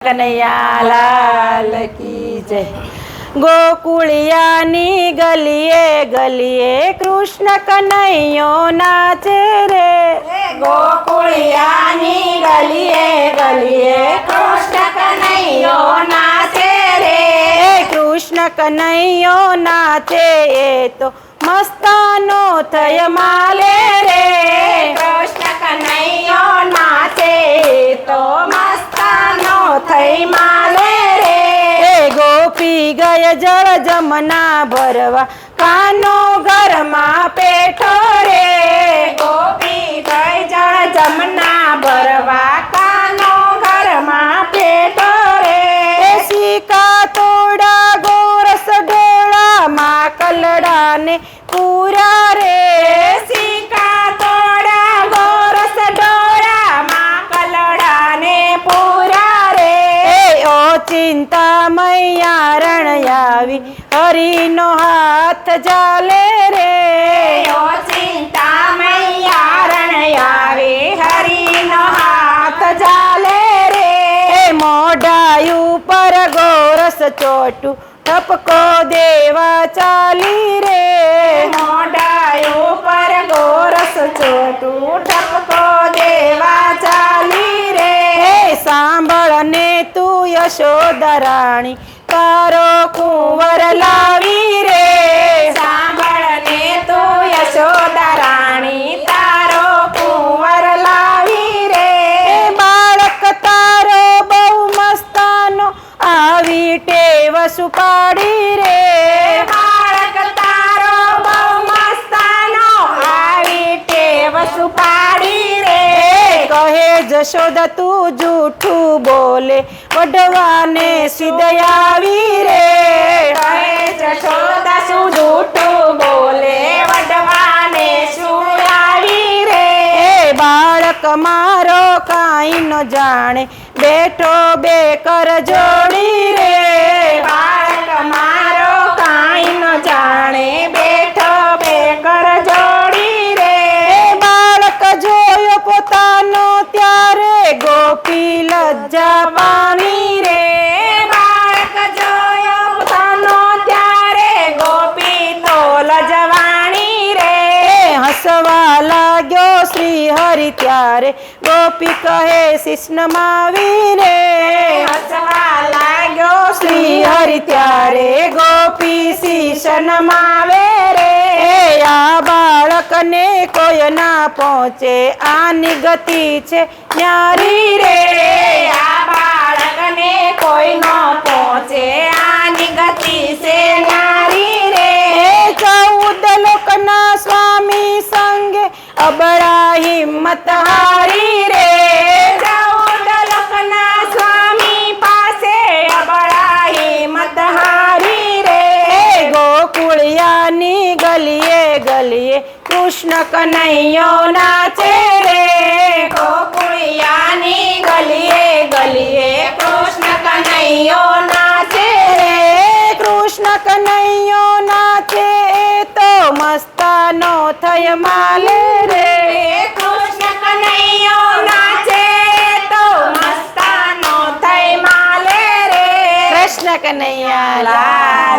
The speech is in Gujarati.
કનૈયા લાલ કી જય। ગોકુળિયાની ગલીએ ગલીએ કૃષ્ણ કનૈયો નાચે રે। ગોકુળિયાની ગલીએ ગલીએ કૃષ્ણ કનૈયો નાચે રે। કૃષ્ણ કનૈયો નાચે એ તો મસ્તાનો થય માલે રે। કૃષ્ણ કનૈયો નાચે તો મસ્તાનો થઈ માલે રે। ગોપી ગય જળ જમના ભરવા કાનો ઘરમાં પેઠો રે। ગોપી ગઈ જળ જમના ભરવા કાનો ઘરમાં પેટો રે। શીકા તોડા ગોરસ ઢોળા માં કલડાને પૂરા રે। શીકા તોડા ગોરસ ડોળા માં કલડાને પૂરા રે। ઓ ચિંતા મૈયા રણ આવી હરિનો હાથ જાલે રે। ઓ ચિંતા મૈયા રણ આવી હરિનો હાથ જાલે રે। મોઢાયું પર ગોરસ ચોટું ઠપકો દેવા ચાલી રે। મોઢાયું પર ગોરસ ચોટું ઠપકો દેવા ચાલી રે। સાંભળ ને તું યશોદા રાણી તારો કુંવર લાવી રે। સાંભળ ને તું યશોદા રાણી તારો કુંવર લાવી રે। બાળક તારો બહુ મસ્તાનો આવી ટેવ સુપાડી રે। બાળક તારો બહુ મસ્તાનો આવી ટેવ સુપાડી રે। કહે જશોદા તું જૂઠું બોલે વઢવાને સિદ્ધ આવી રે। કહે જશોદા શું જૂઠું બોલે વઢવાને શું આવી રે। બાળક મારો કાંઈ ન જાણે બેઠો બે કર જોડી રે। બાળક મારો કાંઈ ન જાણે બેઠો બે કર જોડી રે। બાળક જોયો પોતાનો ત્યારે ગોપી લજ્જા પામી રે। બાળક જોયો પોતાનો ત્યારે ગોપી તો લજવાણી રે। હસવા લાગ્યો શ્રી હરિ ત્યારે ગોપી કહે શિષ્ણ માવી રે। હસવા લાગ્યો શ્રી હરિ ત્યારે ગોપી શિષ્ણ માવે રે। આ બાળકને કોઈ ના પહોંચે આની ગતિ છે ન્યારી રે। આ બાળકને કોઈ ન પહોંચે આની ગતિ છે ન્યારી રે। 14 લોકના સ્વામી સંગે અબળા હિંમત હારી રે। 14 લોકના સ્વામી પાસે અબળા હિંમત હારી રે। ગોકુળિયાની ગલીએ ગલીએ કૃષ્ણ કનૈયો નાચે રે। ગોકુળિયાની ગલીએ ગલીએ કૃષ્ણ કનૈયો નાચે રે। કૃષ્ણ કનૈયો નાચે એ તો મસ્તાનો થય માલે રે। કૃષ્ણ કનૈયો નાચે તો મસ્તાનો થઈ માલે રે। કૃષ્ણ કનૈયા લાલ